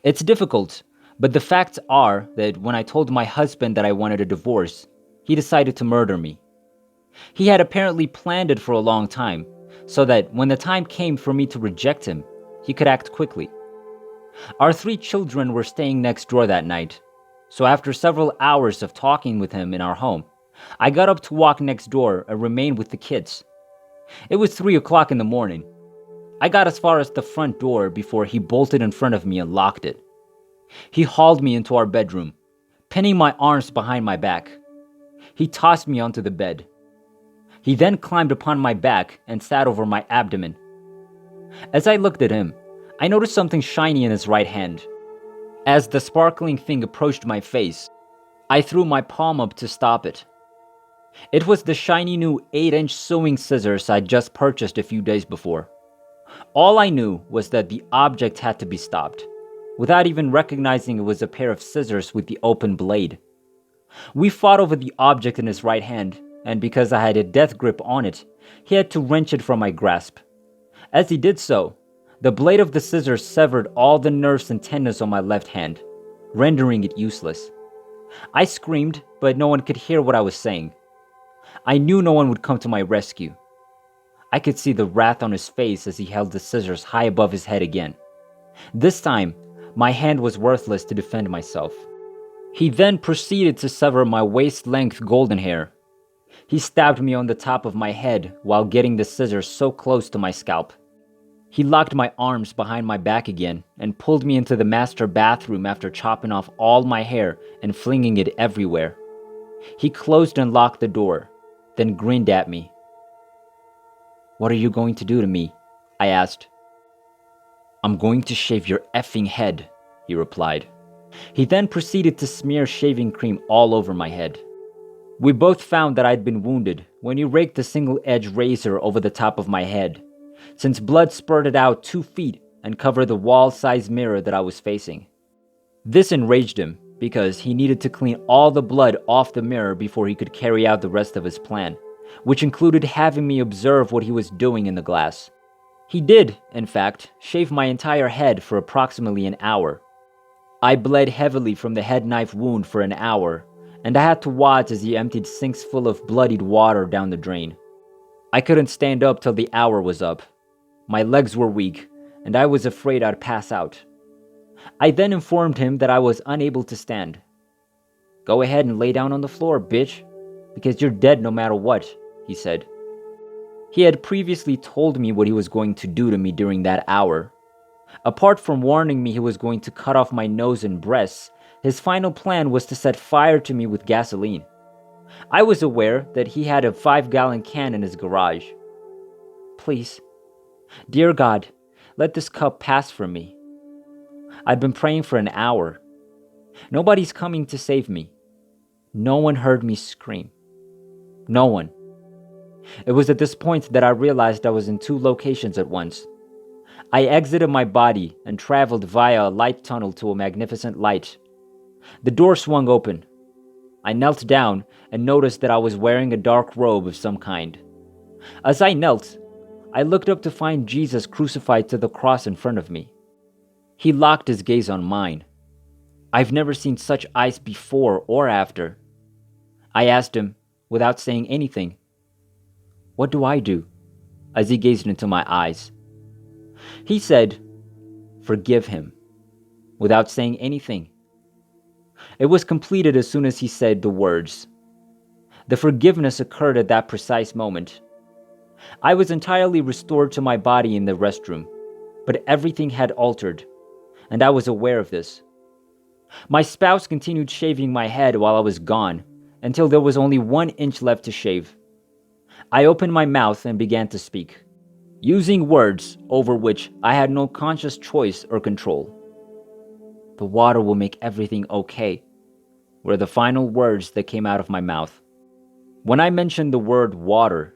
It's difficult, but the facts are that when I told my husband that I wanted a divorce, he decided to murder me. He had apparently planned it for a long time, so that when the time came for me to reject him, he could act quickly. Our three children were staying next door that night, so after several hours of talking with him in our home, I got up to walk next door and remain with the kids. It was 3 o'clock in the morning. I got as far as the front door before he bolted in front of me and locked it. He hauled me into our bedroom, pinning my arms behind my back. He tossed me onto the bed. He then climbed upon my back and sat over my abdomen. As I looked at him, I noticed something shiny in his right hand. As the sparkling thing approached my face, I threw my palm up to stop it. It was the shiny new 8-inch sewing scissors I'd just purchased a few days before. All I knew was that the object had to be stopped, without even recognizing it was a pair of scissors with the open blade. We fought over the object in his right hand, and because I had a death grip on it, he had to wrench it from my grasp. As he did so, the blade of the scissors severed all the nerves and tendons on my left hand, rendering it useless. I screamed, but no one could hear what I was saying. I knew no one would come to my rescue. I could see the wrath on his face as he held the scissors high above his head again. This time, my hand was worthless to defend myself. He then proceeded to sever my waist-length golden hair. He stabbed me on the top of my head while getting the scissors so close to my scalp. He locked my arms behind my back again and pulled me into the master bathroom after chopping off all my hair and flinging it everywhere. He closed and locked the door, then grinned at me. "What are you going to do to me?" I asked. "I'm going to shave your effing head," he replied. He then proceeded to smear shaving cream all over my head. We both found that I'd been wounded when he raked a single-edged razor over the top of my head, since blood spurted out 2 feet and covered the wall-sized mirror that I was facing. This enraged him because he needed to clean all the blood off the mirror before he could carry out the rest of his plan, which included having me observe what he was doing in the glass. He did, in fact, shave my entire head for approximately an hour. I bled heavily from the head knife wound for an hour, and I had to watch as he emptied sinks full of bloodied water down the drain. I couldn't stand up till the hour was up. My legs were weak, and I was afraid I'd pass out. I then informed him that I was unable to stand. "Go ahead and lay down on the floor, bitch, because you're dead no matter what," he said. He had previously told me what he was going to do to me during that hour. Apart from warning me he was going to cut off my nose and breasts, his final plan was to set fire to me with gasoline. I was aware that he had a 5-gallon can in his garage. "Please, dear God, let this cup pass from me. I've been praying for an hour. Nobody's coming to save me. No one heard me scream. No one." It was at this point that I realized I was in 2 locations at once. I exited my body and traveled via a light tunnel to a magnificent light. The door swung open. I knelt down and noticed that I was wearing a dark robe of some kind. As I knelt, I looked up to find Jesus crucified to the cross in front of me. He locked his gaze on mine. I've never seen such eyes before or after. I asked him, without saying anything, "What do I do?" as he gazed into my eyes. He said, "Forgive him," without saying anything. It was completed as soon as he said the words. The forgiveness occurred at that precise moment. I was entirely restored to my body in the restroom, but everything had altered, and I was aware of this. My spouse continued shaving my head while I was gone, until there was only 1 inch left to shave. I opened my mouth and began to speak, using words over which I had no conscious choice or control. "The water will make everything okay," were the final words that came out of my mouth. When I mentioned the word water,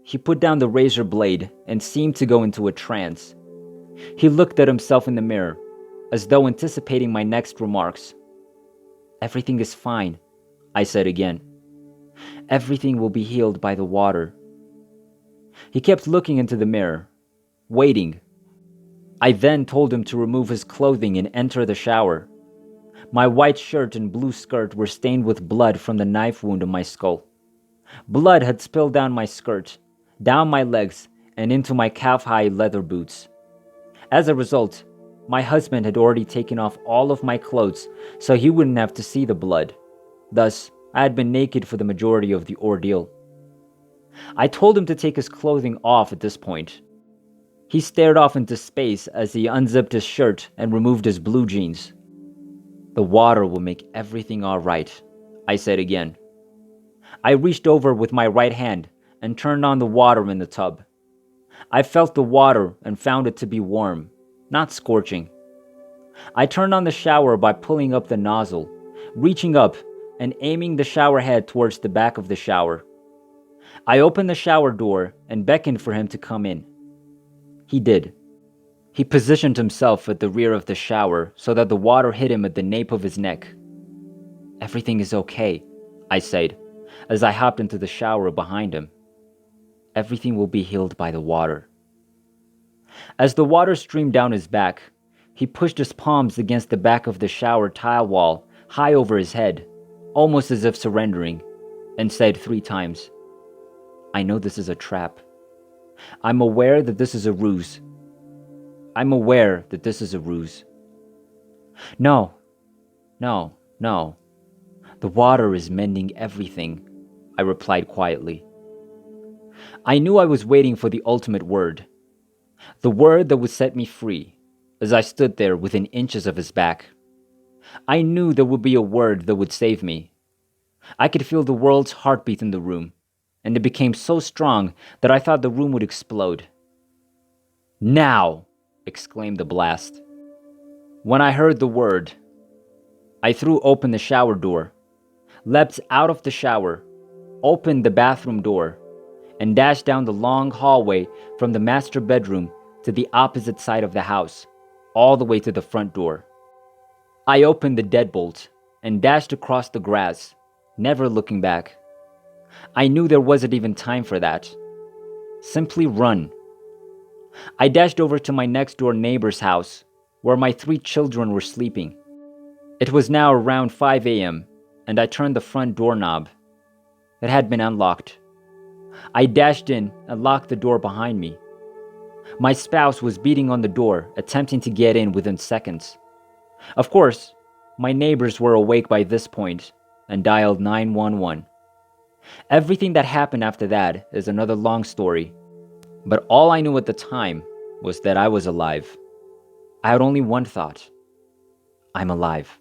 he put down the razor blade and seemed to go into a trance. He looked at himself in the mirror, as though anticipating my next remarks. "Everything is fine," I said again. "Everything will be healed by the water." He kept looking into the mirror, waiting. I then told him to remove his clothing and enter the shower. My white shirt and blue skirt were stained with blood from the knife wound on my skull. Blood had spilled down my skirt, down my legs, and into my calf-high leather boots. As a result, my husband had already taken off all of my clothes so he wouldn't have to see the blood. Thus, I had been naked for the majority of the ordeal. I told him to take his clothing off at this point. He stared off into space as he unzipped his shirt and removed his blue jeans. "The water will make everything all right," I said again. I reached over with my right hand and turned on the water in the tub. I felt the water and found it to be warm, not scorching. I turned on the shower by pulling up the nozzle, reaching up and aiming the shower head towards the back of the shower. I opened the shower door and beckoned for him to come in. He did. He positioned himself at the rear of the shower so that the water hit him at the nape of his neck. "Everything is okay," I said, as I hopped into the shower behind him. "Everything will be healed by the water." As the water streamed down his back, he pushed his palms against the back of the shower tile wall, high over his head, almost as if surrendering, and said 3 times, "I know this is a trap. I'm aware that this is a ruse. I'm aware that this is a ruse." No. The water is mending everything," I replied quietly. I knew I was waiting for the ultimate word. The word that would set me free, as I stood there within inches of his back. I knew there would be a word that would save me. I could feel the world's heartbeat in the room, and it became so strong that I thought the room would explode. "Now!" exclaimed the blast. When I heard the word, I threw open the shower door, leapt out of the shower, opened the bathroom door, and dashed down the long hallway from the master bedroom to the opposite side of the house, all the way to the front door. I opened the deadbolt and dashed across the grass, never looking back. I knew there wasn't even time for that. Simply run. I dashed over to my next-door neighbor's house, where my 3 children were sleeping. It was now around 5 a.m., and I turned the front doorknob. It had been unlocked. I dashed in and locked the door behind me. My spouse was beating on the door, attempting to get in within seconds. Of course, my neighbors were awake by this point and dialed 911. Everything that happened after that is another long story, but all I knew at the time was that I was alive. I had only one thought: I'm alive.